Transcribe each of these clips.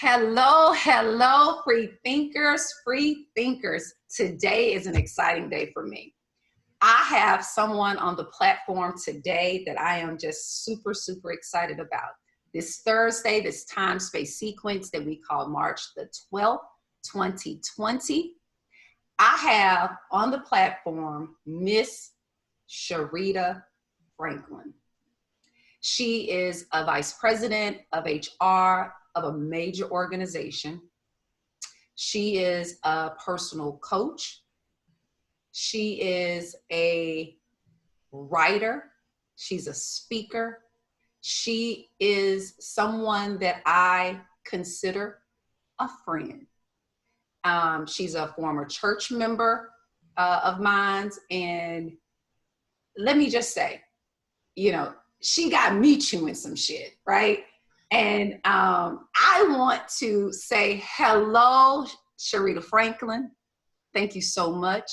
Hello, hello, free thinkers, free thinkers. Today is an exciting day for me. I have someone on the platform today that I am just super, super excited about. This Thursday, this time space sequence that we call March the 12th, 2020. I have on the platform Miss Chairta Franklin. She is a vice president of HR of a major organization. She is a personal coach. She is a writer. She's a speaker. She is someone that I consider a friend. She's a former church member of mine. And let me just say, she got me chewing some shit, right? And I want to say hello, Chairta Franklin. Thank you so much.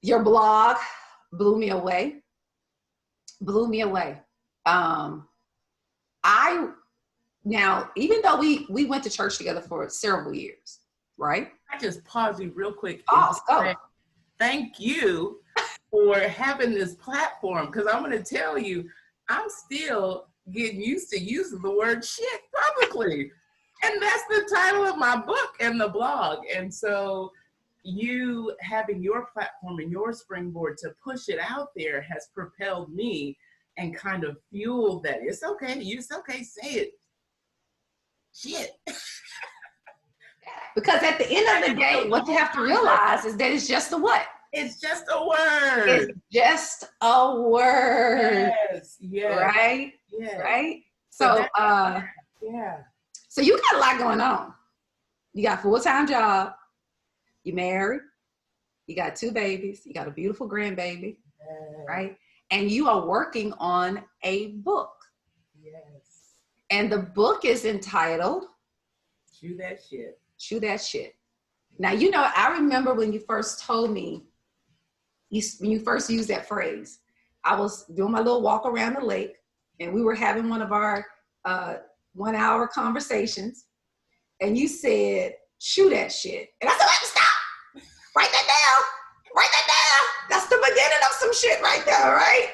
Your blog blew me away. Blew me away. Now, even though we went to church together for several years, right? I just pause you real quick. Oh. Thank you for having this platform, because I'm going to tell you, I'm still getting used to using the word shit publicly. And that's the title of my book and the blog. And so you having your platform and your springboard to push it out there has propelled me and kind of fueled that. It's okay, say it. Shit. Because at the end of the day, what you have to realize is that it's just a what? It's just a word. It's just a word. Yes. Right? Yes. Right? So, yeah. So you got a lot going on. You got a full-time job. You married. You got 2 babies. You got a beautiful grandbaby. Yes. Right? And you are working on a book. Yes. And the book is entitled Chew That Shit. Chew That Shit. Now, I remember when you first told me, when you first used that phrase, I was doing my little walk around the lake and we were having one of our 1-hour conversations and you said, chew that shit. And I said, stop, write that down. That's the beginning of some shit right there, right?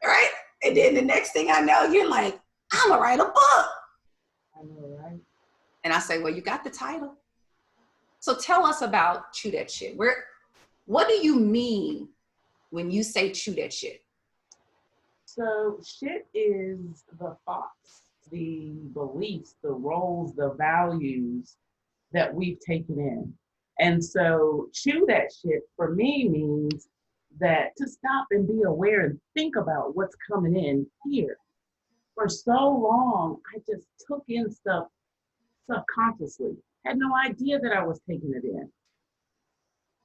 Right? And then the next thing I know, you're like, I'm gonna write a book. I know, right? And I say, well, you got the title. So tell us about chew that shit. What do you mean when you say chew that shit? So shit is the thoughts, the beliefs, the roles, the values that we've taken in. And so chew that shit for me means that to stop and be aware and think about what's coming in here. For so long, I just took in stuff subconsciously, had no idea that I was taking it in.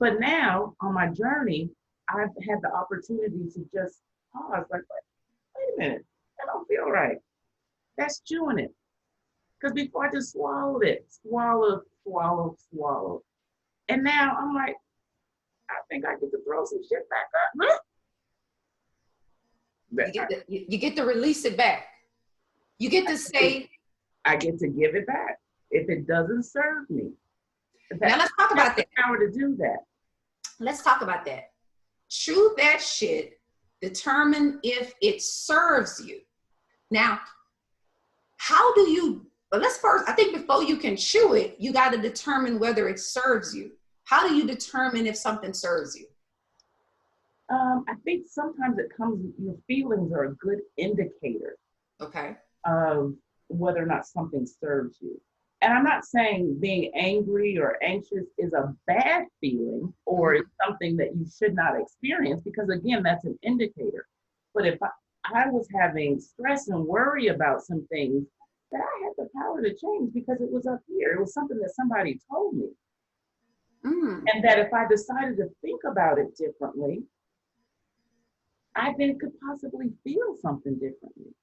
But now on my journey, I've had the opportunity to just pause, like, wait a minute, that don't feel right. That's chewing it. Because before I just swallowed it, swallow. And now I'm like, I think I get to throw some shit back up. You get to release it back. You get to say, I get to give it back if it doesn't serve me. Now let's talk about that. Power to do that. Let's talk about that. Chew that shit. Determine if it serves you. Now, how do you? Well, let's first. I think before you can chew it, you got to determine whether it serves you. How do you determine if something serves you? I think sometimes it comes. Your feelings are a good indicator. Okay. Of whether or not something serves you. And I'm not saying being angry or anxious is a bad feeling or it's something that you should not experience, because again, that's an indicator. But if I was having stress and worry about some things, that I had the power to change because it was up here. It was something that somebody told me. And that if I decided to think about it differently, I then could possibly feel something differently.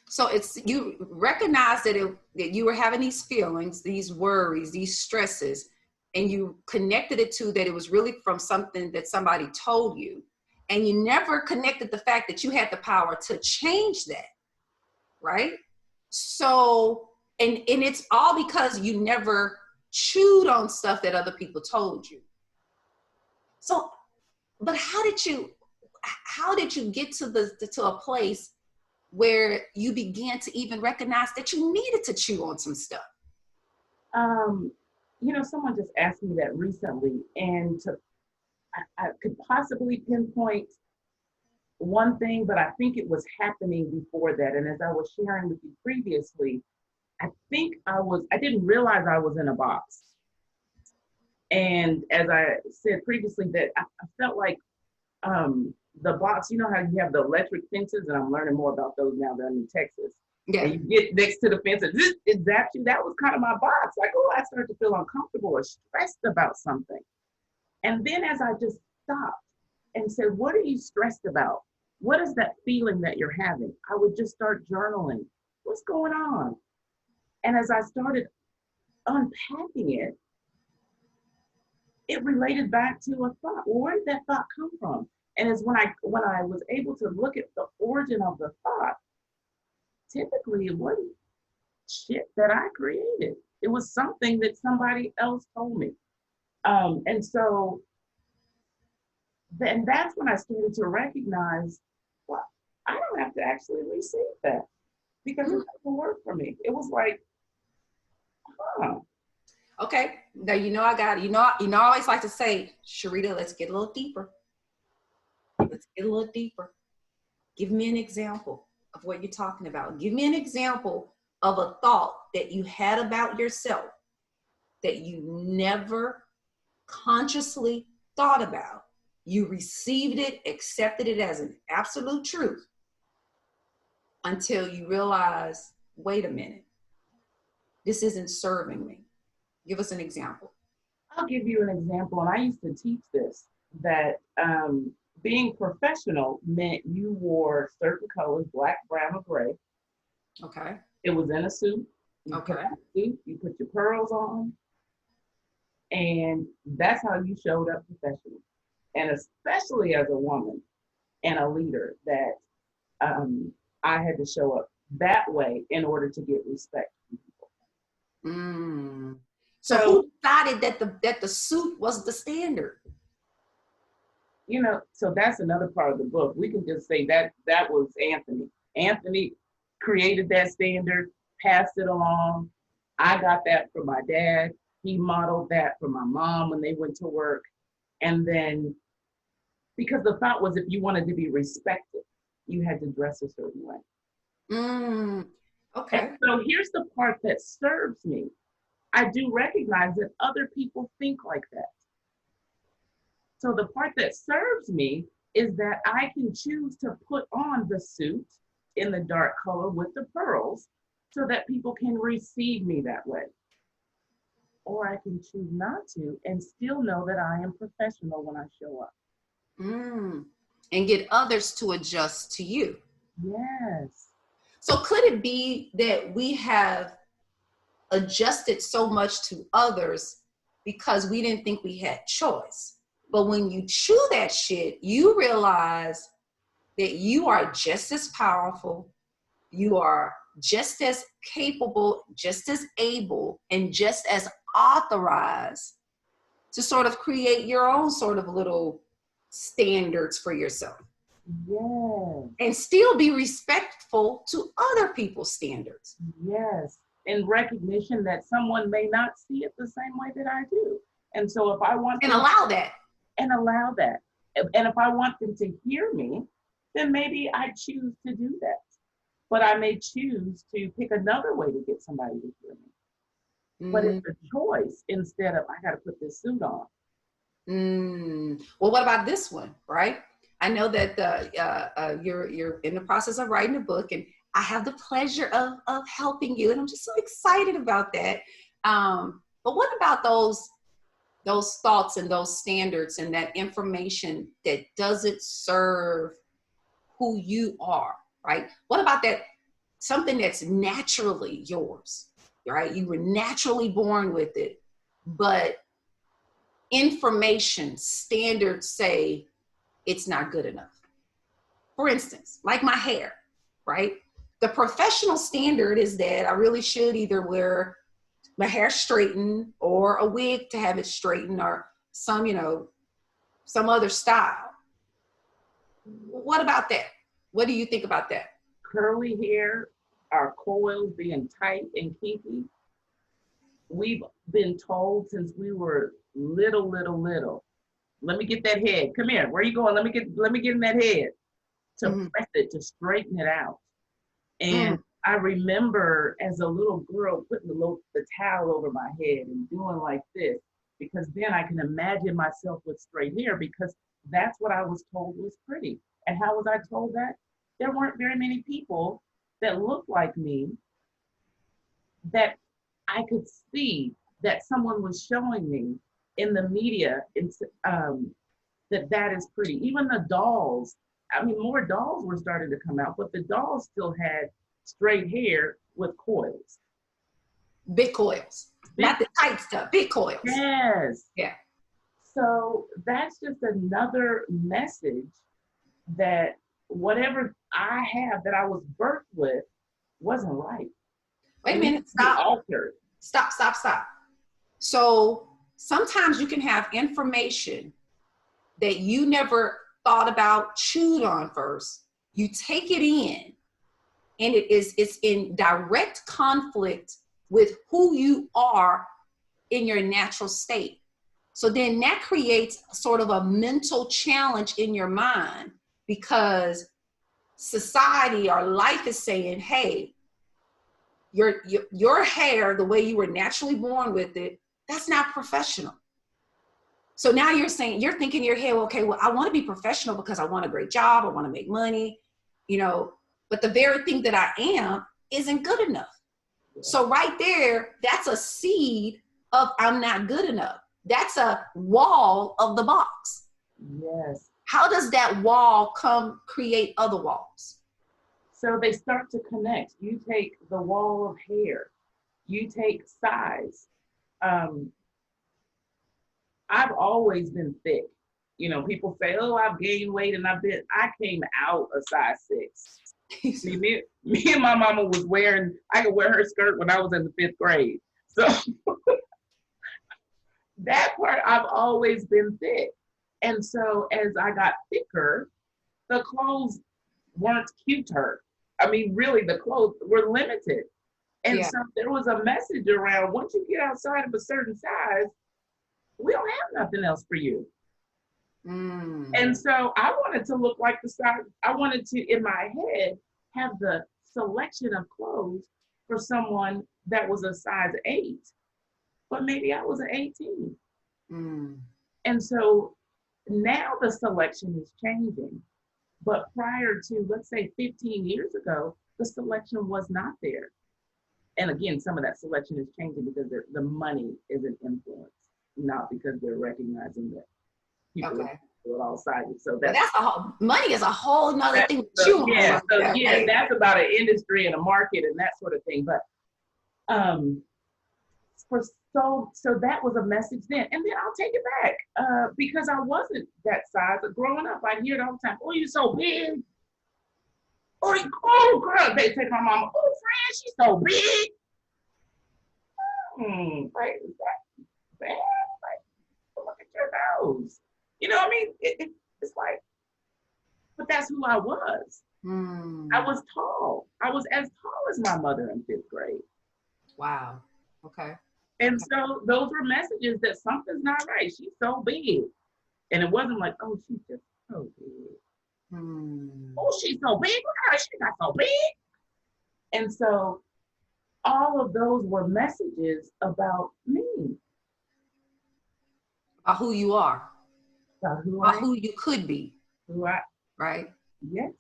So you recognize that you were having these feelings, these worries, these stresses, and you connected it to that it was really from something that somebody told you. And you never connected the fact that you had the power to change that, right? So and it's all because you never chewed on stuff that other people told you. So, but how did you get to a place where you began to even recognize that you needed to chew on some stuff? Someone just asked me that recently, and I could possibly pinpoint one thing, but I think it was happening before that. And as I was sharing with you previously, I think I didn't realize I was in a box. And as I said previously, that I felt like the box, you know how you have the electric fences, and I'm learning more about those now that I'm in Texas. Yeah. And you get next to the fence, and it zaps you. That was kind of my box. Like, oh, I started to feel uncomfortable or stressed about something. And then as I just stopped and said, what are you stressed about? What is that feeling that you're having? I would just start journaling. What's going on? And as I started unpacking it, it related back to a thought. Well, where did that thought come from? And it's when I was able to look at the origin of the thought, typically it wasn't shit that I created. It was something that somebody else told me. And so then that's when I started to recognize, well, I don't have to actually receive that because it doesn't work for me. It was like, huh. Okay, now I got it. I always like to say, Sharita, let's get a little deeper. Let's get a little deeper. Give me an example of what you're talking about. Give me an example of a thought that you had about yourself that you never consciously thought about. You received it, accepted it as an absolute truth until you realize, wait a minute, this isn't serving me. Give us an example. I'll give you an example, and I used to teach this, that being professional meant you wore certain colors, black, brown, or gray. Okay. It was in a suit. Okay. You put your pearls on, and that's how you showed up professionally. And especially as a woman and a leader, that I had to show up that way in order to get respect from people. Mm. So who decided that the suit was the standard? So that's another part of the book. We can just say that was Anthony. Anthony created that standard, passed it along. I got that from my dad. He modeled that for my mom when they went to work. And then, because the thought was if you wanted to be respected, you had to dress a certain way. Okay. And so here's the part that serves me. I do recognize that other people think like that. So the part that serves me is that I can choose to put on the suit in the dark color with the pearls so that people can receive me that way. Or I can choose not to and still know that I am professional when I show up. And get others to adjust to you. Yes. So could it be that we have adjusted so much to others because we didn't think we had choice? But when you chew that shit, you realize that you are just as powerful, you are just as capable, just as able, and just as authorized to sort of create your own sort of little standards for yourself. Yes. And still be respectful to other people's standards. Yes. In recognition that someone may not see it the same way that I do. And so if I want and allow that. And allow that. And if I want them to hear me, then maybe I choose to do that. But I may choose to pick another way to get somebody to hear me. But it's a choice instead of, I got to put this suit on. Well, what about this one, right? I know that you're in the process of writing a book, and I have the pleasure of helping you, and I'm just so excited about that. But what about those thoughts and those standards and that information that doesn't serve who you are, right? What about that, something that's naturally yours, right? You were naturally born with it, but information standards say it's not good enough. For instance, like my hair, right? The professional standard is that I really should either wear my hair straightened or a wig to have it straightened or some, some other style. What about that? What do you think about that? Curly hair, our coils being tight and kinky. We've been told since we were little. Let me get that head. Come here. Where are you going? Let me get in that head. To press it, to straighten it out. And I remember as a little girl putting the towel over my head and doing like this, because then I can imagine myself with straight hair, because that's what I was told was pretty. And how was I told that? There weren't very many people that looked like me that I could see that someone was showing me in the media that is pretty. Even the dolls, I mean, more dolls were starting to come out, but the dolls still had straight hair with coils. Big coils. Not the tight stuff, big coils. Yes. Yeah. So that's just another message that whatever I have that I was birthed with wasn't right. Wait a minute. Stop. Altered. Stop. So sometimes you can have information that you never thought about, chewed on first. You take it in, and it's in direct conflict with who you are in your natural state. So then that creates sort of a mental challenge in your mind, because society or life is saying, hey, your hair, the way you were naturally born with it, that's not professional. So now you're thinking in your head, okay, well, I want to be professional because I want a great job, I want to make money, but the very thing that I am isn't good enough. So right there, that's a seed of I'm not good enough. That's a wall of the box. Yes. How does that wall create other walls? So they start to connect. You take the wall of hair, you take size. I've always been thick. People say, oh, I've gained weight and I came out a size 6. See, me and my mama I could wear her skirt when I was in the 5th grade. So that part, I've always been thick. And so as I got thicker, the clothes weren't cuter. I mean, really, the clothes were limited. And so there was a message around, once you get outside of a certain size, we don't have nothing else for you. And so I wanted to look like the size. I wanted to, in my head, have the selection of clothes for someone that was a size 8, but maybe I was an 18. And so now the selection is changing. But prior to, let's say, 15 years ago, the selection was not there. And again, some of that selection is changing because the money is an influence, not because they're recognizing that people are all sizes. So money is a whole nother thing. So that's about an industry and a market and that sort of thing. But so that was a message then. And then I'll take it back because I wasn't that size. Growing up, I'd hear it all the time. Oh, you're so big. Oh, girl. They say to my mama, oh, Fran, she's so big. Right, is that bad? Like, look at your nose. You know what I mean? It's like, but that's who I was. I was tall. I was as tall as my mother in 5th grade. Wow. Okay. And so those were messages that something's not right. She's so big. And it wasn't like, oh, she's just so big. Oh, she's so big. Look at her. She's not so big. And so all of those were messages about me. About who you are. About who you could be. Right? Yes.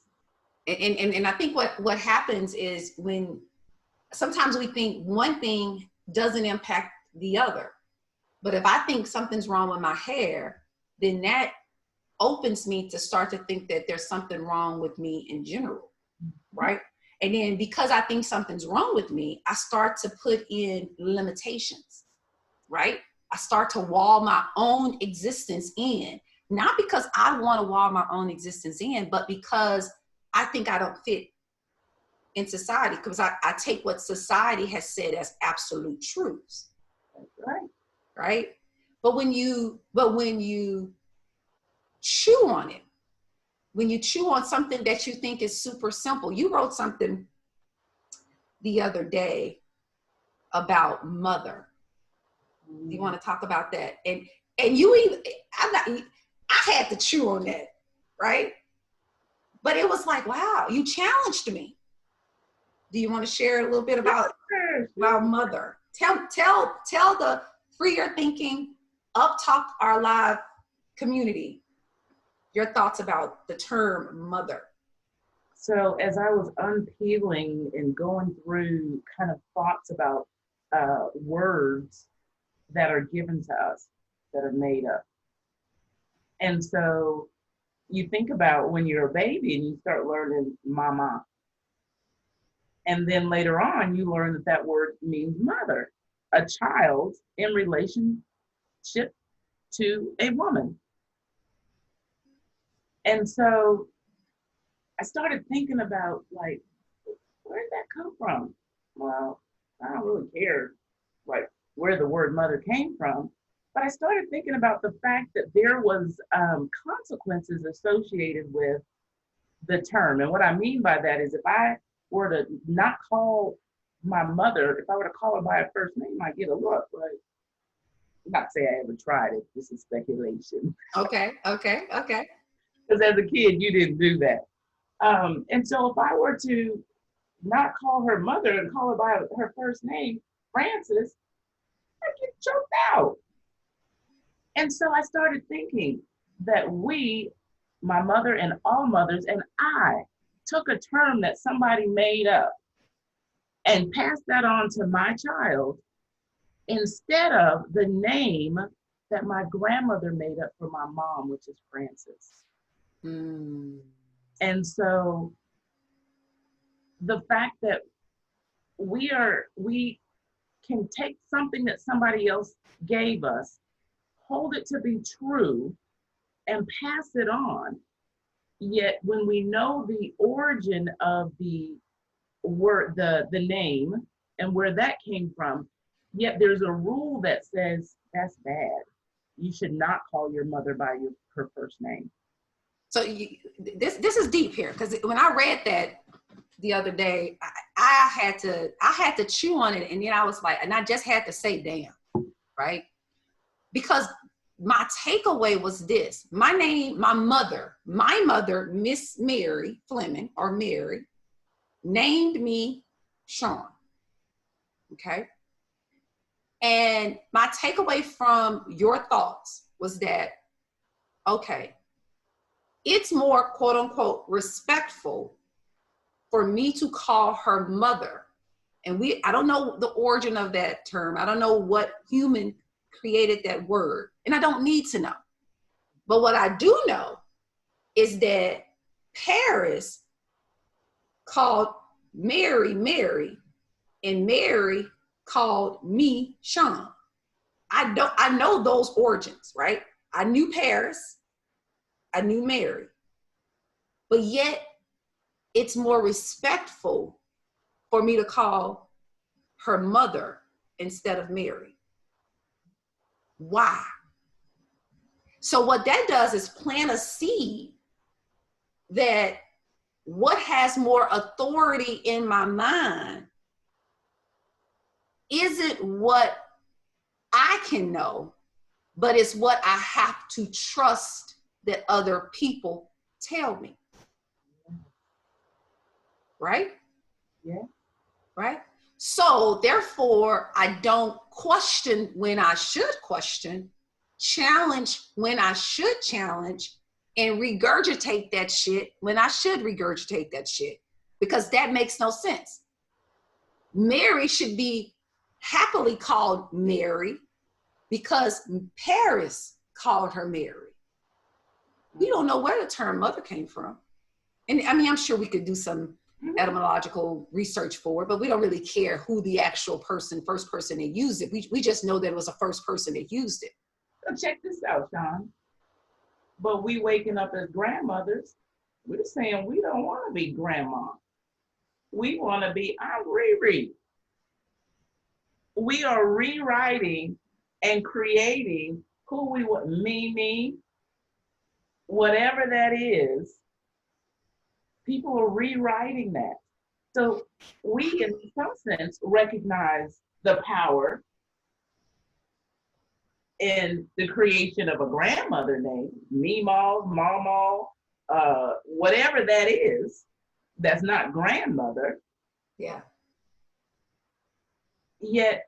And I think what happens is when sometimes we think one thing doesn't impact the other. But if I think something's wrong with my hair, then that opens me to start to think that there's something wrong with me in general, right? And then because I think something's wrong with me, I start to put in limitations, right? I start to wall my own existence in, not because I want to wall my own existence in, but because I think I don't fit in society, because I take what society has said as absolute truths. Right. Right. But when you chew on it, when you chew on something that you think is super simple, you wrote something the other day about mother. You want to talk about that? And you even, I had to chew on that, right? But it was like, wow, you challenged me. Do you want to share a little bit about mother? Tell the Free Your Thinking Up Talk Our Live community your thoughts about the term mother. So as I was unpeeling and going through kind of thoughts about words that are given to us, that are made up. And so you think about when you're a baby and you start learning mama. And then later on, you learn that that word means mother, a child in relationship to a woman. And so I started thinking about, like, where did that come from? Well, I don't really care, like, where the word mother came from. But I started thinking about the fact that there was consequences associated with the term. And what I mean by that is if I were to not call my mother, if I were to call her by her first name, I get a look. Like, I'm not saying I ever tried it. This is speculation. Okay. Because as a kid, you didn't do that. And so if I were to not call her mother and call her by her first name, Francis, I'd get choked out. And so I started thinking that we, my mother and all mothers, and I took a term that somebody made up and passed that on to my child instead of the name that my grandmother made up for my mom, which is Francis. And so the fact that we can take something that somebody else gave us, hold it to be true, and pass it on. Yet when we know the origin of the word, the name, and where that came from, yet there's a rule that says that's bad. You should not call your mother by her first name. So this is deep here, because when I read that the other day, I had to chew on it, and then I was like, and I just had to say, damn, right? Because my takeaway was this: my mother, Miss Mary Fleming, or Mary, named me Sean. Okay. And my takeaway from your thoughts was that, okay, it's more, quote unquote, respectful for me to call her mother. And I don't know the origin of that term. I don't know what human created that word, and I don't need to know. But what I do know is that Paris called Mary Mary, and Mary called me Sean. I know those origins, right? I knew Paris, I knew Mary, but yet it's more respectful for me to call her mother instead of Mary. Why? So what that does is plant a seed that what has more authority in my mind isn't what I can know, but it's what I have to trust that other people tell me. Right? Yeah. Right? So therefore, I don't question when I should question, challenge when I should challenge, and regurgitate that shit when I should regurgitate that shit, because that makes no sense. Mary should be happily called Mary because Paris called her Mary. We don't know where the term mother came from. And I mean, I'm sure we could do some etymological research for it, but we don't really care who the actual first person that used it. We just know that it was the first person that used it. So check this out, Sean. But we waking up as grandmothers, we're saying we don't want to be grandma. We want to be I'm Riri. We are rewriting and creating who we want, me, whatever that is. People are rewriting that. So we, in some sense, recognize the power in the creation of a grandmother name, Meemaw, Mamaw, whatever that is, that's not grandmother. Yeah. Yet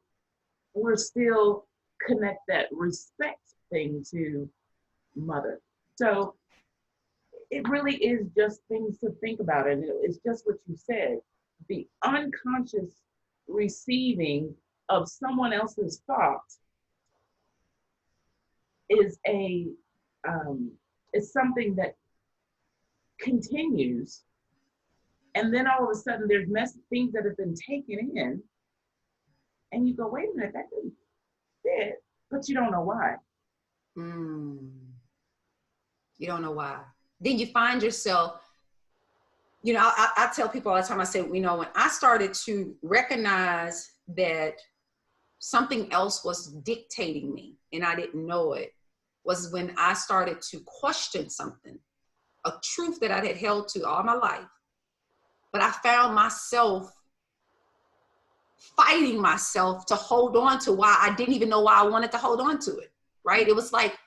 we're still connect that respect thing to mother. So it really is just things to think about. And it's just what you said, the unconscious receiving of someone else's thought is a is something that continues, and then all of a sudden there's things that have been taken in, and you go, wait a minute, that didn't fit, but you don't know why. You don't know why. Then you find yourself, you know, I tell people all the time, I say, you know, when I started to recognize that something else was dictating me and I didn't know it, was when I started to question something, a truth that I had held to all my life. But I found myself fighting myself to hold on to why I didn't even know why I wanted to hold on to it, right? It was like,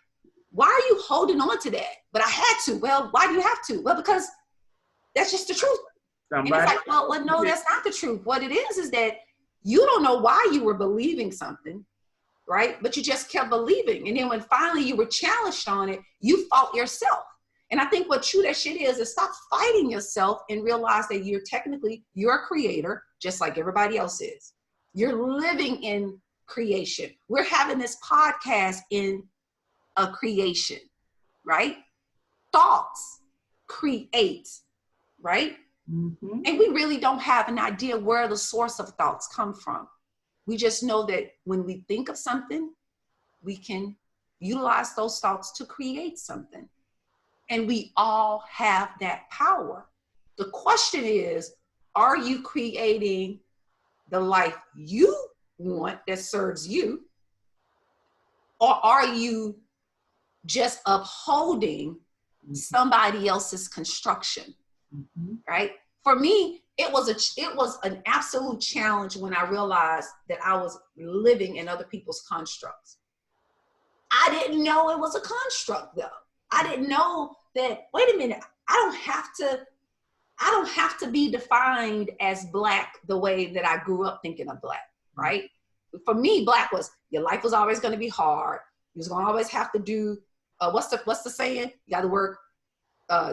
why are you holding on to that? But I had to. Well, why do you have to? Well, because that's just the truth. And it's like, well, no, that's not the truth. What it is that you don't know why you were believing something, right? But you just kept believing. And then when finally you were challenged on it, you fought yourself. And I think what true that shit is stop fighting yourself and realize that you're a creator, just like everybody else is. You're living in creation. We're having this podcast in a creation, right? Thoughts create, right? Mm-hmm. And we really don't have an idea where the source of thoughts come from. We just know that when we think of something, we can utilize those thoughts to create something. And we all have that power. The question is, are you creating the life you want that serves you? Or are you just upholding somebody else's construction, right? For me, it was an absolute challenge when I realized that I was living in other people's constructs. I didn't know it was a construct though. I didn't know that, wait a minute, I don't have to be defined as Black the way that I grew up thinking of Black, right? For me, Black was, your life was always going to be hard. You was going to always have to do, what's the saying? You got to work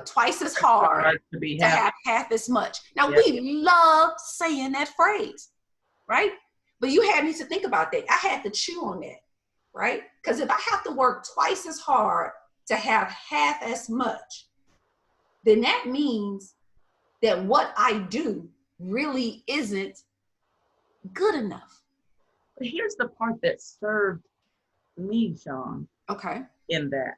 twice as hard to have half as much. Now, we love saying that phrase, right? But you had me to think about that. I had to chew on that, right? Because if I have to work twice as hard to have half as much, then that means that what I do really isn't good enough. But here's the part that served me, Sean. Okay. In that.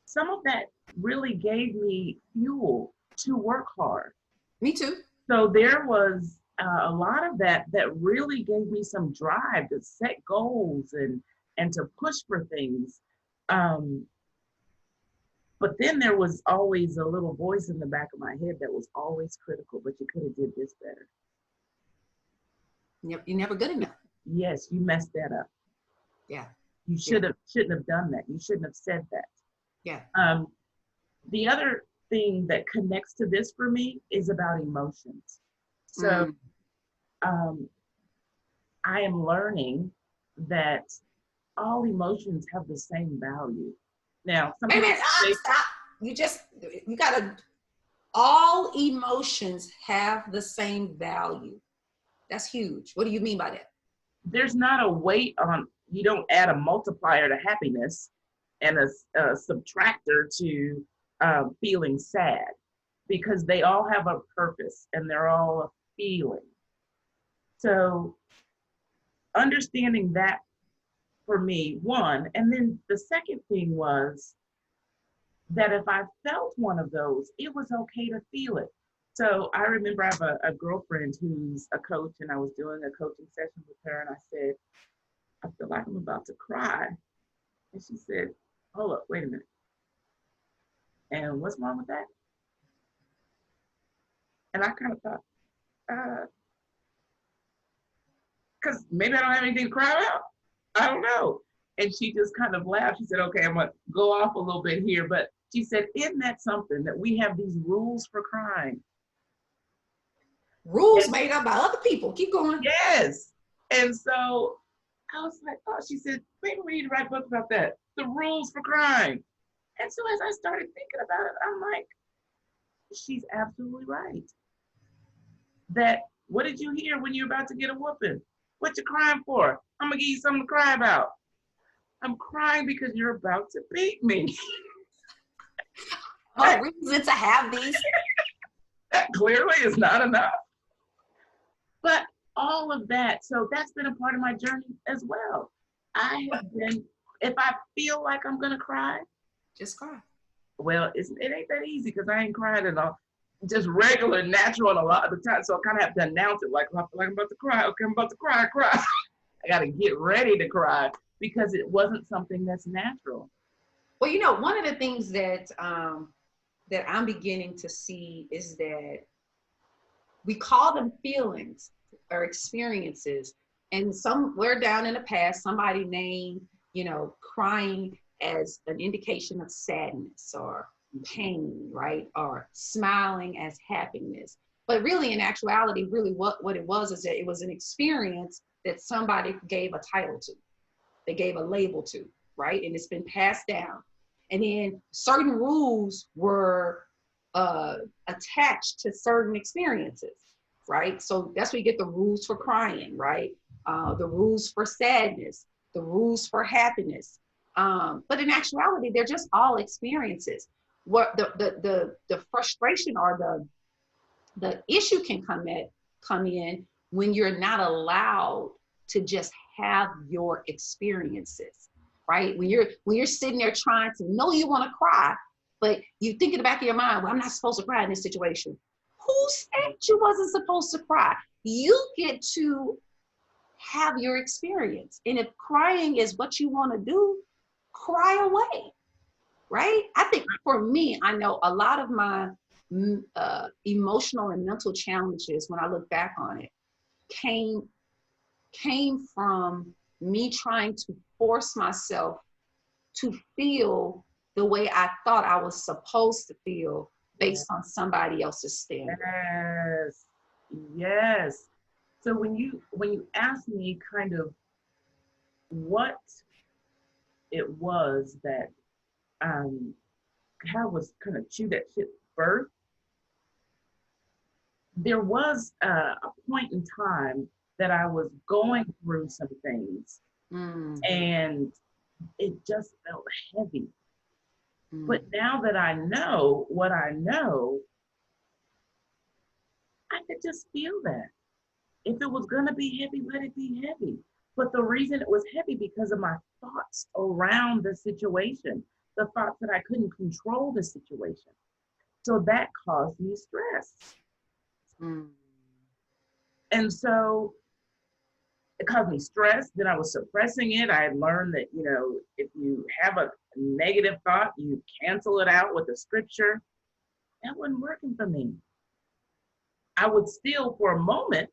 Some of that really gave me fuel to work hard. Me too. So there was a lot of that really gave me some drive to set goals and to push for things. But then there was always a little voice in the back of my head that was always critical, but you could have did this better. You're never good enough. Yes, you messed that up. Yeah. You shouldn't have done that. You shouldn't have said that. Yeah. The other thing that connects to this for me is about emotions. So I am learning that all emotions have the same value. Now, stop. You gotta, all emotions have the same value. That's huge. What do you mean by that? There's not a weight on, you don't add a multiplier to happiness and a subtractor to feeling sad, because they all have a purpose and they're all a feeling. So understanding that for me, one, and then the second thing was that if I felt one of those, it was okay to feel it. So I remember I have a girlfriend who's a coach, and I was doing a coaching session with her, and I said, I feel like I'm about to cry. And she said, hold up, wait a minute. And what's wrong with that? And I kind of thought, because maybe I don't have anything to cry about. I don't know. And she just kind of laughed. She said, okay, I'm going to go off a little bit here. But she said, isn't that something that we have these rules for crying? Rules made up by other people. Keep going. Yes. And so I was like, oh, she said, maybe we need to write a book about that. The rules for crying. And so as I started thinking about it, I'm like, she's absolutely right. That, what did you hear when you're about to get a whooping? What you crying for? I'm gonna give you something to cry about. I'm crying because you're about to beat me. No reason to have these. That clearly is not enough. But all of that, so that's been a part of my journey as well. I have been, if I feel like I'm gonna cry, just cry. Well, it ain't that easy because I ain't crying at all. Just regular, natural, and a lot of the time. So I kind of have to announce it, like I feel like I'm about to cry. Okay, I'm about to cry. I got to get ready to cry because it wasn't something that's natural. Well, you know, one of the things that that I'm beginning to see is that we call them feelings or experiences, and somewhere down in the past, somebody named, you know, crying as an indication of sadness or pain, right? Or smiling as happiness. But really, in actuality, really what it was is that it was an experience that somebody gave a title to. They gave a label to, right? And it's been passed down. And then certain rules were attached to certain experiences, right? So that's where you get the rules for crying, right? The rules for sadness, the rules for happiness. But in actuality, they're just all experiences. What the frustration or the issue can come in when you're not allowed to just have your experiences, right? When you're sitting there trying to know you want to cry, but you think in the back of your mind, well, I'm not supposed to cry in this situation. Who said you wasn't supposed to cry? You get to have your experience. And if crying is what you want to do, cry away, right? I think for me, I know a lot of my emotional and mental challenges, when I look back on it, came from me trying to force myself to feel the way I thought I was supposed to feel based on somebody else's standard. Yes, yes. So when you ask me kind of what it was that how was kind of chew that shit first, there was a point in time that I was going through some things and it just felt heavy. But now that I know what I know, I could just feel that. If it was gonna be heavy, let it be heavy. But the reason it was heavy because of my thoughts around the situation, the thoughts that I couldn't control the situation. So that caused me stress. And so it caused me stress. Then I was suppressing it. I had learned that, you know, if you have a negative thought, you cancel it out with a scripture. That wasn't working for me. I would still, for a moment,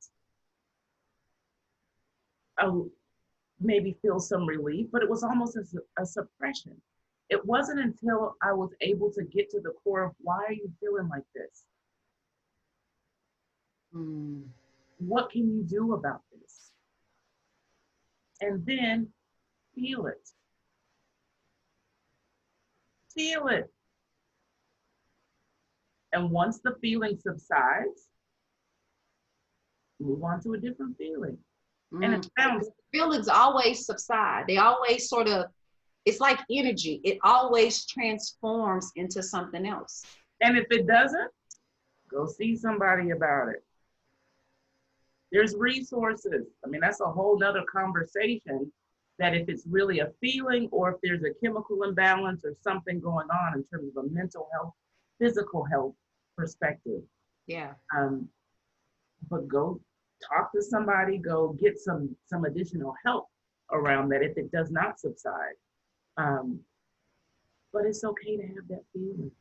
maybe feel some relief, but it was almost a suppression. It wasn't until I was able to get to the core of why are you feeling like this? What can you do about this? And then feel it. Feel it. And once the feeling subsides, move on to a different feeling. And it sounds, feelings always subside. They always sort of, it's like energy. It always transforms into something else. And if it doesn't, go see somebody about it. There's resources. I mean, that's a whole nother conversation. that if it's really a feeling or if there's a chemical imbalance or something going on in terms of a mental health, physical health perspective. Yeah. But go talk to somebody, go get some additional help around that if it does not subside. But it's okay to have that feeling.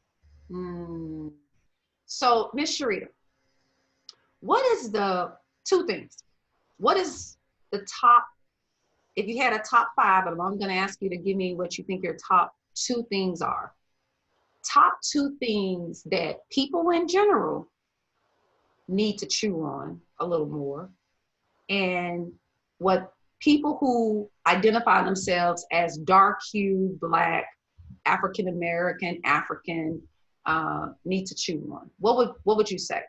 Mm. So, Miss Sharita, what is the two things? What is the top, if you had a top five, but I'm going to ask you to give me what you think your top two things are. Top two things that people in general need to chew on a little more, and what people who identify themselves as dark hue, Black, African American, African need to chew on. What would you say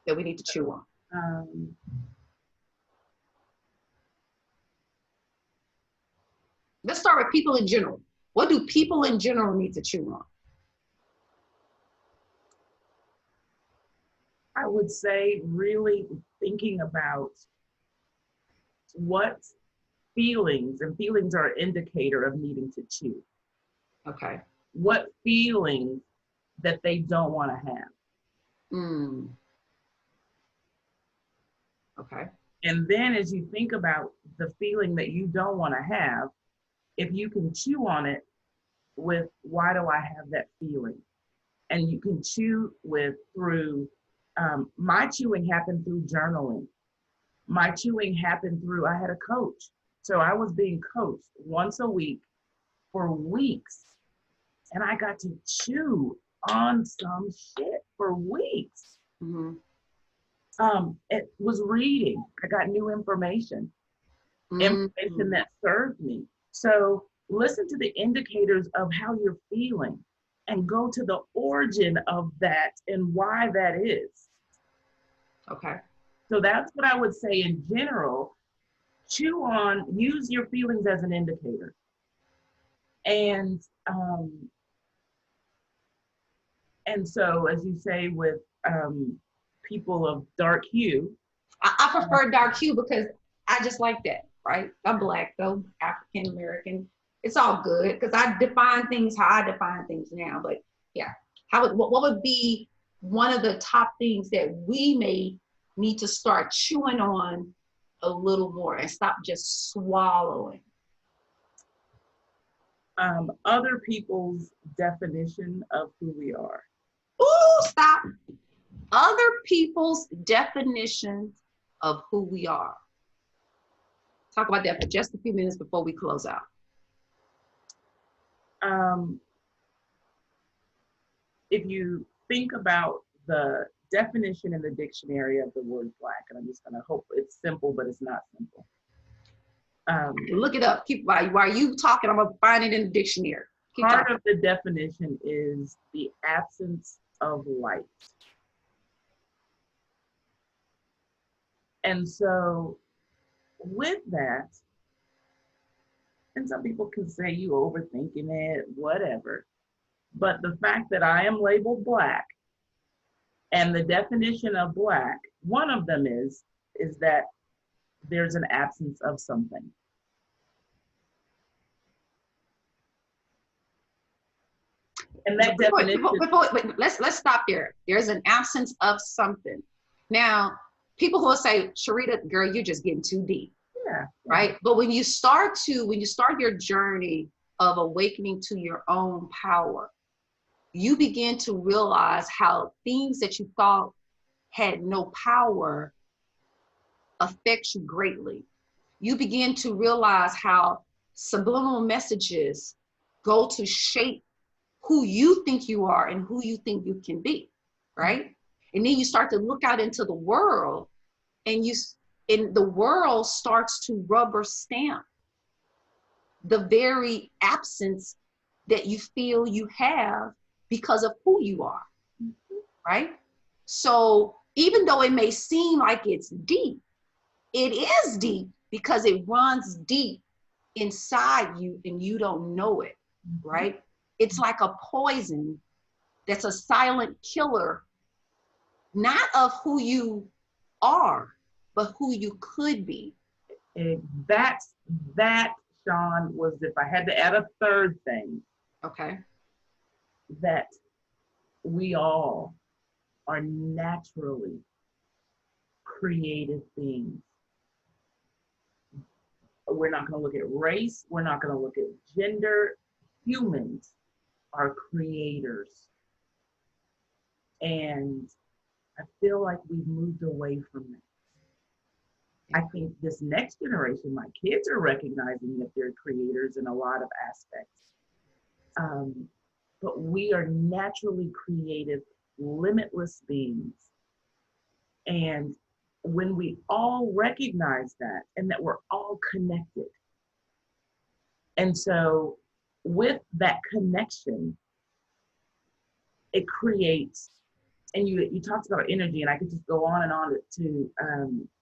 that we need to chew on? Let's start with people in general. What do people in general need to chew on? I would say really thinking about what feelings, and feelings are an indicator of needing to chew. Okay. What feelings that they don't want to have. Mm. Okay. And then as you think about the feeling that you don't want to have, if you can chew on it with, why do I have that feeling? And you can chew with through, my chewing happened through journaling. My chewing happened through, I had a coach. So I was being coached once a week for weeks. And I got to chew on some shit for weeks. Mm-hmm. It was reading. I got new information that served me. So listen to the indicators of how you're feeling and go to the origin of that and why that is. Okay. So that's what I would say in general. Chew on, use your feelings as an indicator. And so, as you say, with people of dark hue. I prefer dark hue because I just like that, right? I'm Black though, African American. It's all good because I define things how I define things now. But yeah, what would be one of the top things that we may need to start chewing on a little more and stop just swallowing? Other people's definition of who we are. Ooh, stop. Other people's definitions of who we are. Talk about that for just a few minutes before we close out. If you think about the definition in the dictionary of the word Black, and I'm just going to hope it's simple, but it's not simple. Look it up. Keep while you talking, I'm going to find it in the dictionary. Part of the definition is the absence of light. And so with that, and some people can say you overthinking it, whatever. But the fact that I am labeled Black, and the definition of Black, one of them is that there's an absence of something. And that definition. Let's stop there. There's an absence of something. Now, people who will say, Sharita, girl, you're just getting too deep. Yeah. Right. But when you start your journey of awakening to your own power, you begin to realize how things that you thought had no power affect you greatly. You begin to realize how subliminal messages go to shape who you think you are and who you think you can be, right? And then you start to look out into the world, and the world starts to rubber stamp the very absence that you feel you have because of who you are, right? So even though it may seem like it's deep, it is deep because it runs deep inside you and you don't know it, right? It's like a poison that's a silent killer, not of who you are, but who you could be. That Sean, was if I had to add a third thing, Okay. that we all are naturally creative beings. We're not going to look at race. We're not going to look at gender. Humans are creators. And I feel like we've moved away from that. I think this next generation, my kids are recognizing that they're creators in a lot of aspects. But we are naturally creative, limitless beings. And when we all recognize that and that we're all connected. And so with that connection, it creates, and you talked about energy, and I could just go on and on to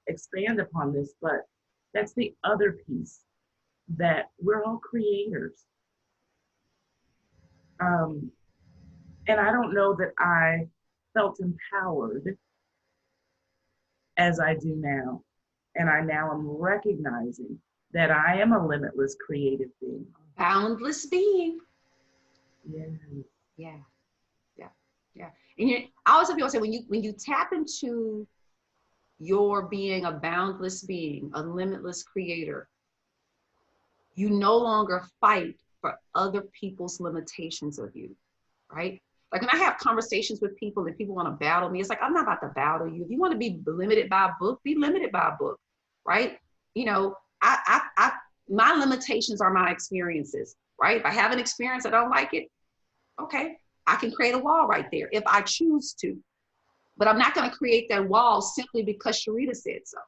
expand upon this, but that's the other piece, that we're all creators. And I don't know that I felt empowered as I do now. And I now am recognizing that I am a limitless creative being. Boundless being. Yeah. Yeah. Yeah. Yeah. And I always have people say, when you tap into your being a boundless being, a limitless creator, you no longer fight for other people's limitations of you, right? Like when I have conversations with people and people want to battle me, it's like, I'm not about to battle you. If you want to be limited by a book, be limited by a book, right? You know, my limitations are my experiences, right? If I have an experience, I don't like it, okay, I can create a wall right there if I choose to. But I'm not going to create that wall simply because Sharita said so,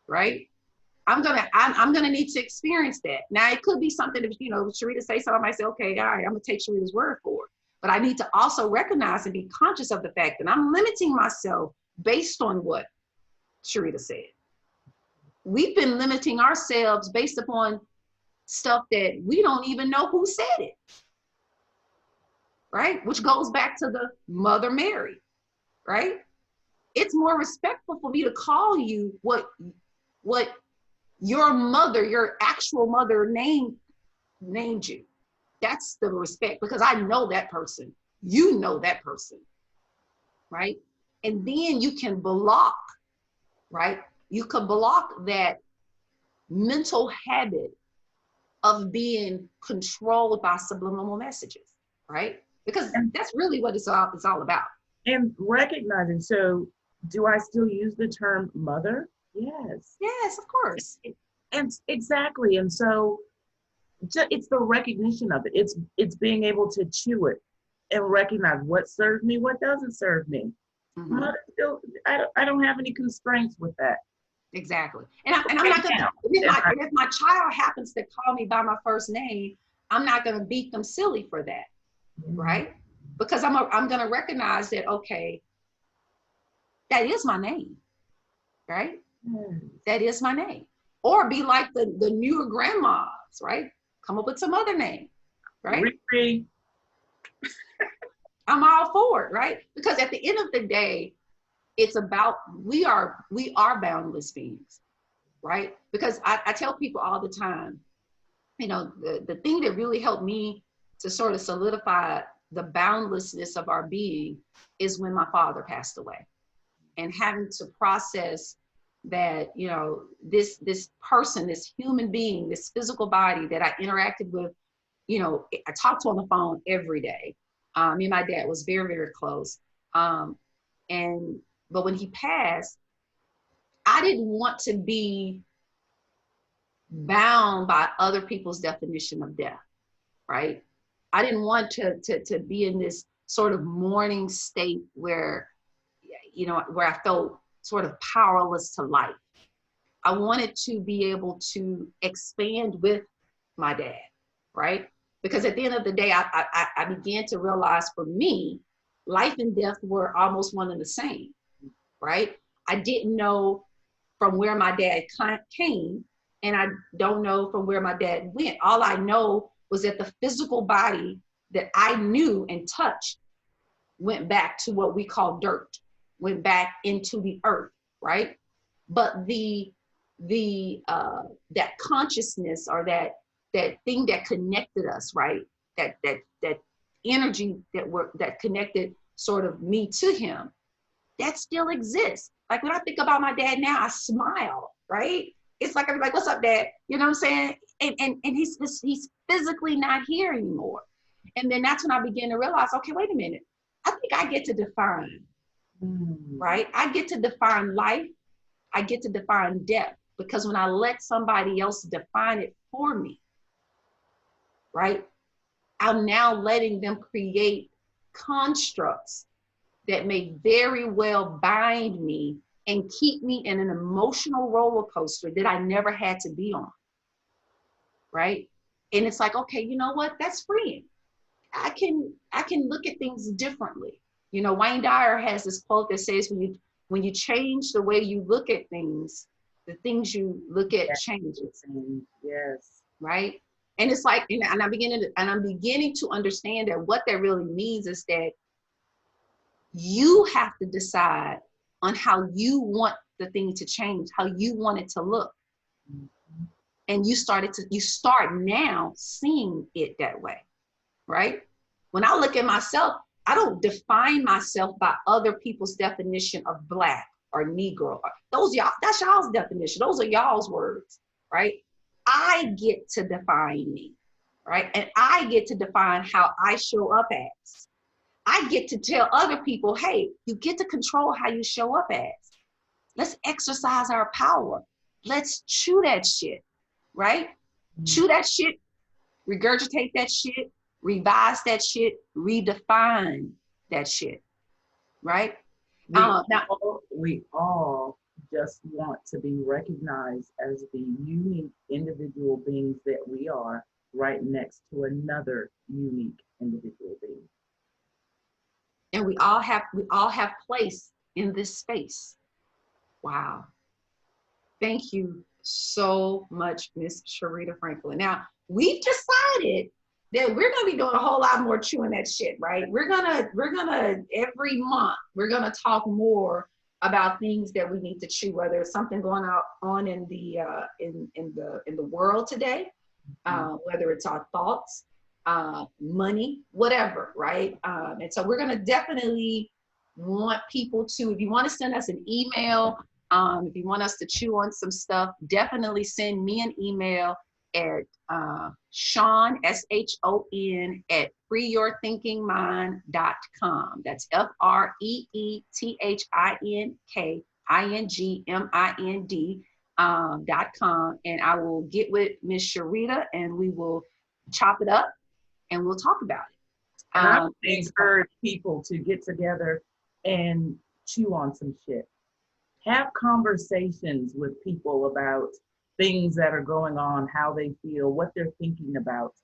right? I'm gonna need to experience that. Now it could be something if Sharita say so, I might say, okay, all right, I'm gonna take Sharita's word for it. But I need to also recognize and be conscious of the fact that I'm limiting myself based on what Sharita said. We've been limiting ourselves based upon stuff that we don't even know who said it, right? Which goes back to the Mother Mary, right? It's more respectful for me to call you what your mother, your actual mother named you. That's the respect, because I know that person. You know that person, right? And then you can block, right? You can block that mental habit of being controlled by subliminal messages, right? Because that's really what it's all about. And recognizing, so do I still use the term mother? Yes. Yes, of course. And exactly. And so it's the recognition of it. It's being able to chew it and recognize what serves me, what doesn't serve me. Mm-hmm. Mother, still, I don't have any constraints with that. Exactly. And I'm not gonna, if my child happens to call me by my first name, I'm not gonna beat them silly for that, right? Because I'm gonna recognize that, okay, that is my name, right? That is my name. Or be like the newer grandmas, right? Come up with some other name, right? I'm all for it, right? Because at the end of the day, it's about, we are boundless beings, right? Because I tell people all the time, the thing that really helped me to sort of solidify the boundlessness of our being is when my father passed away, and having to process that, this person, this human being, this physical body that I interacted with, I talked to on the phone every day. Me and my dad was very, very close. But when he passed, I didn't want to be bound by other people's definition of death, right? I didn't want to be in this sort of mourning state where I felt sort of powerless to life. I wanted to be able to expand with my dad, right? Because at the end of the day, I began to realize, for me, life and death were almost one and the same, right? I didn't know from where my dad came, and I don't know from where my dad went. All I know was that the physical body that I knew and touched went back to what we call dirt, went back into the earth, right? But that consciousness, or that that thing that connected us, right? That energy that connected sort of me to him, that still exists. Like when I think about my dad now, I smile, right? It's like I'm like, what's up, Dad? You know what I'm saying? And he's physically not here anymore. And then that's when I began to realize, okay, wait a minute. I think I get to define, right? I get to define life. I get to define death, because when I let somebody else define it for me, right? I'm now letting them create constructs that may very well bind me and keep me in an emotional roller coaster that I never had to be on, right? And it's like, okay, you know what? That's freeing. I can look at things differently. You know, Wayne Dyer has this quote that says, when you change the way you look at things, the things you look at changes. Yes. Right. And it's like, and I'm beginning to understand that what that really means is that you have to decide on how you want the thing to change, how you want it to look. Mm-hmm. And you start now seeing it that way, right? When I look at myself, I don't define myself by other people's definition of Black or Negro. That's y'all's definition. Those are y'all's words, right? I get to define me, right? And I get to define how I show up as. I get to tell other people, hey, you get to control how you show up as. Let's exercise our power. Let's chew that shit, right? Mm-hmm. Chew that shit, regurgitate that shit, revise that shit, redefine that shit, right? We all just want to be recognized as the unique individual beings that we are, right next to another unique individual being. And we all have place in this space. Wow. Thank you so much, Miss Chairta Franklin. Now, we've decided that we're gonna be doing a whole lot more chewing that shit, right? We're gonna every month we're gonna talk more about things that we need to chew, whether it's something going on in the world today, whether it's our thoughts, money, whatever, right? And so we're gonna definitely want people to, if you want to send us an email, if you want us to chew on some stuff, definitely send me an email at Shawn, SHON, at freeyourthinkingmind.com. That's FREETHINKINGMIND.com. And I will get with Miss Chairta and we will chop it up and we'll talk about it. And I would encourage people to get together and chew on some shit. Have conversations with people about things that are going on, how they feel, what they're thinking about.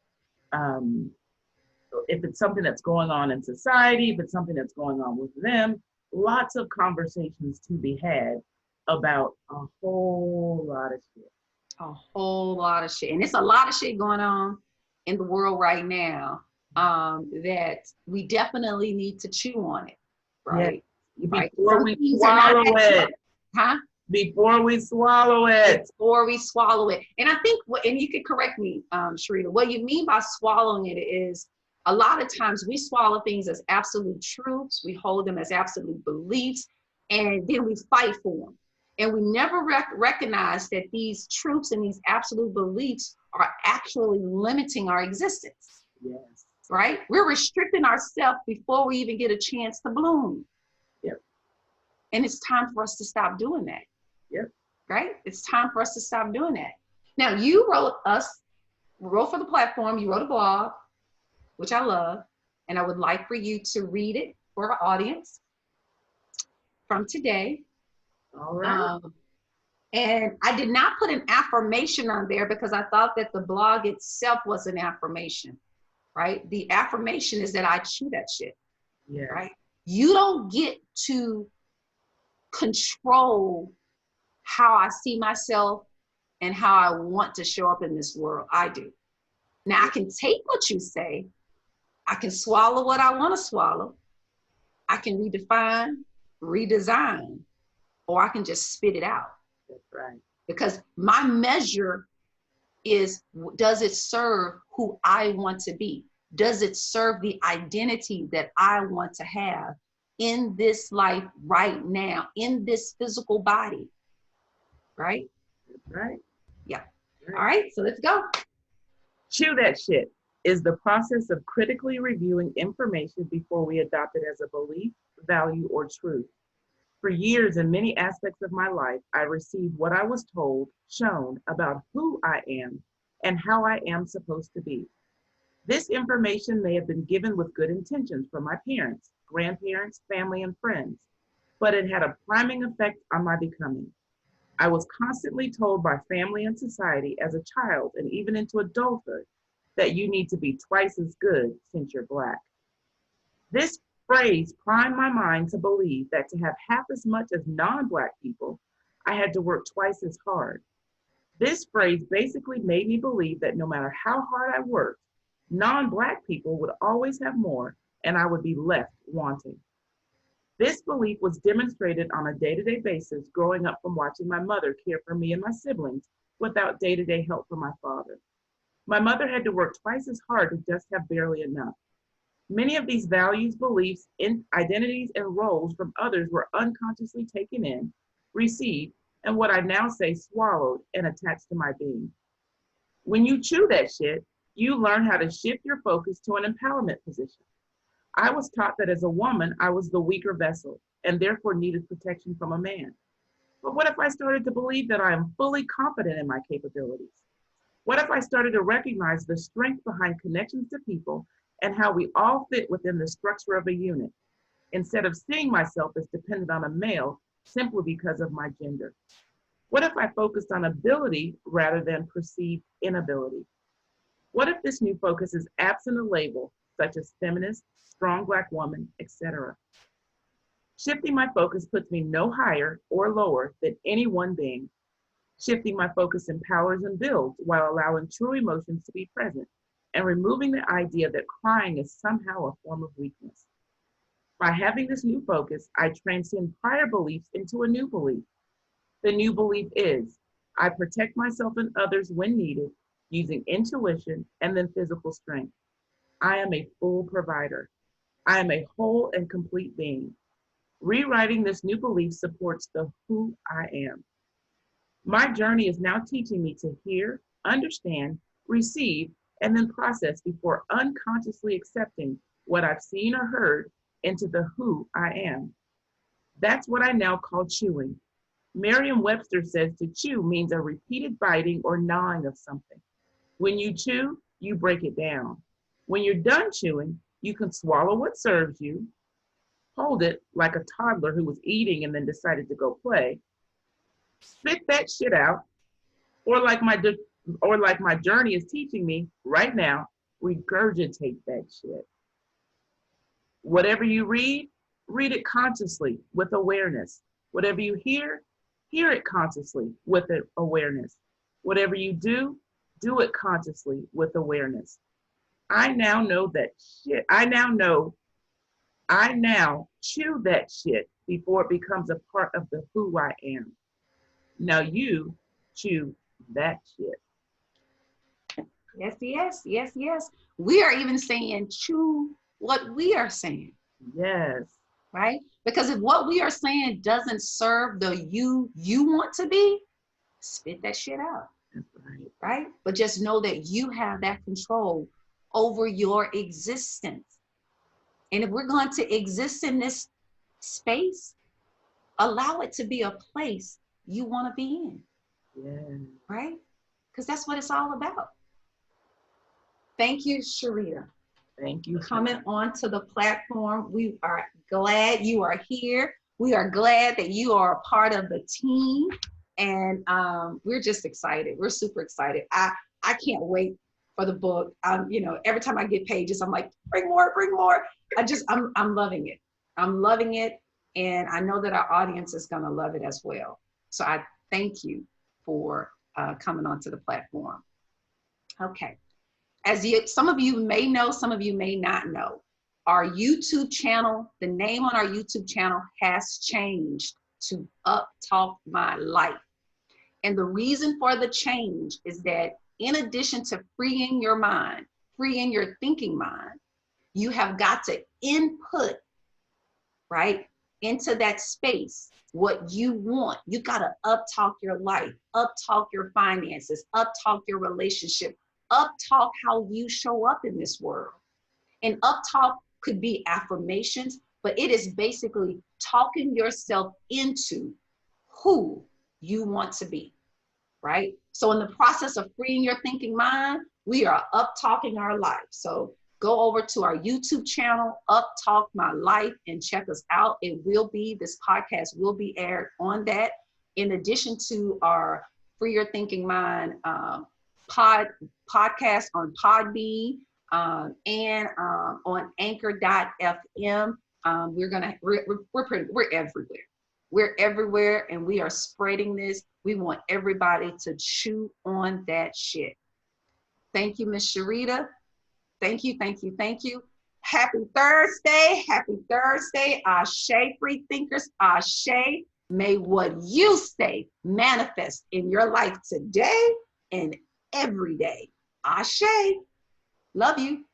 If it's something that's going on in society, if it's something that's going on with them, lots of conversations to be had about a whole lot of shit. A whole lot of shit. And it's a lot of shit going on in the world right now that we definitely need to chew on it, right? Yeah. Before we swallow it. Huh? Before we swallow it. Before we swallow it. And I think, and you can correct me, Chairta, what you mean by swallowing it is a lot of times we swallow things as absolute truths. We hold them as absolute beliefs, and then we fight for them. And we never recognize that these truths and these absolute beliefs are actually limiting our existence. Yes. Right? We're restricting ourselves before we even get a chance to bloom. Yep. And it's time for us to stop doing that. Yep. Right? It's time for us to stop doing that. Now, you wrote for the platform, you wrote a blog, which I love, and I would like for you to read it for our audience from today. All right. And I did not put an affirmation on there because I thought that the blog itself was an affirmation, right? The affirmation is that I chew that shit, yeah. Right? You don't get to control how I see myself and how I want to show up in this world. I do. Now I can take what you say, I can swallow what I want to swallow, I can redefine, redesign, or I can just spit it out. That's right. Because my measure is, does it serve who I want to be? Does it serve the identity that I want to have in this life right now, in this physical body? Right? Right. Yeah. Right. All right, so let's go. Chew that shit is the process of critically reviewing information before we adopt it as a belief, value, or truth. For years, in many aspects of my life, I received what I was told, shown about who I am and how I am supposed to be. This information may have been given with good intentions from my parents, grandparents, family, and friends, but it had a priming effect on my becoming. I was constantly told by family and society as a child and even into adulthood that you need to be twice as good since you're Black. This phrase primed my mind to believe that to have half as much as non-Black people, I had to work twice as hard. This phrase basically made me believe that no matter how hard I worked, non-Black people would always have more and I would be left wanting. This belief was demonstrated on a day-to-day basis growing up from watching my mother care for me and my siblings without day-to-day help from my father. My mother had to work twice as hard to just have barely enough. Many of these values, beliefs, identities, and roles from others were unconsciously taken in, received, and what I now say swallowed and attached to my being. When you chew that shit, you learn how to shift your focus to an empowerment position. I was taught that as a woman, I was the weaker vessel and therefore needed protection from a man. But what if I started to believe that I am fully confident in my capabilities? What if I started to recognize the strength behind connections to people and how we all fit within the structure of a unit, instead of seeing myself as dependent on a male simply because of my gender? What if I focused on ability rather than perceived inability? What if this new focus is absent a label such as feminist, strong Black woman, etc.? Shifting my focus puts me no higher or lower than any one being. Shifting my focus empowers and builds while allowing true emotions to be present and removing the idea that crying is somehow a form of weakness. By having this new focus, I transcend prior beliefs into a new belief. The new belief is, I protect myself and others when needed, using intuition and then physical strength. I am a full provider. I am a whole and complete being. Rewriting this new belief supports the who I am. My journey is now teaching me to hear, understand, receive, and then process before unconsciously accepting what I've seen or heard into the who I am. That's what I now call chewing. Merriam-Webster says to chew means a repeated biting or gnawing of something. When you chew, you break it down. When you're done chewing, you can swallow what serves you, hold it like a toddler who was eating and then decided to go play, spit that shit out, or like my journey is teaching me right now, regurgitate that shit. Whatever you read, read it consciously with awareness. Whatever you hear it consciously with awareness. Whatever you do it consciously with awareness. I now know that shit. I now chew that shit before it becomes a part of the who I am. Now you chew that shit. Yes, yes, yes, yes. We are even saying chew what we are saying. Yes. Right? Because if what we are saying doesn't serve the you want to be, spit that shit out. That's right. Right? But just know that you have that control over your existence. And if we're going to exist in this space, allow it to be a place you want to be in. Yeah. Right? Because that's what it's all about. Thank you, Sharita. Thank you. Coming onto the platform. We are glad you are here. We are glad that you are a part of the team. And we're just excited. We're super excited. I can't wait for the book. Every time I get pages, I'm like, bring more, bring more. I'm loving it. I'm loving it. And I know that our audience is going to love it as well. So I thank you for coming onto the platform. Okay. Some of you may know, some of you may not know, our YouTube channel, the name on our YouTube channel has changed to Up Talk My Life. And the reason for the change is that in addition to freeing your mind, freeing your thinking mind, you have got to input, right, into that space what you want. You got to up talk your life, up talk your finances, up talk your relationship, up talk how you show up in this world. And up talk could be affirmations, but it is basically talking yourself into who you want to be, right? So in the process of freeing your thinking mind, we are up talking our life. So go over to our YouTube channel, Up Talk My Life, and check us out. This podcast will be aired on that. In addition to our Free Your Thinking Mind podcast on Podbean and on Anchor.fm. We're everywhere. We're everywhere, and we are spreading this. We want everybody to chew on that shit. Thank you, Miss Sharita. Thank you, thank you, thank you. Happy Thursday. Happy Thursday. Ashe, free thinkers. Ashe. May what you say manifest in your life today and every day. Ashe. Love you.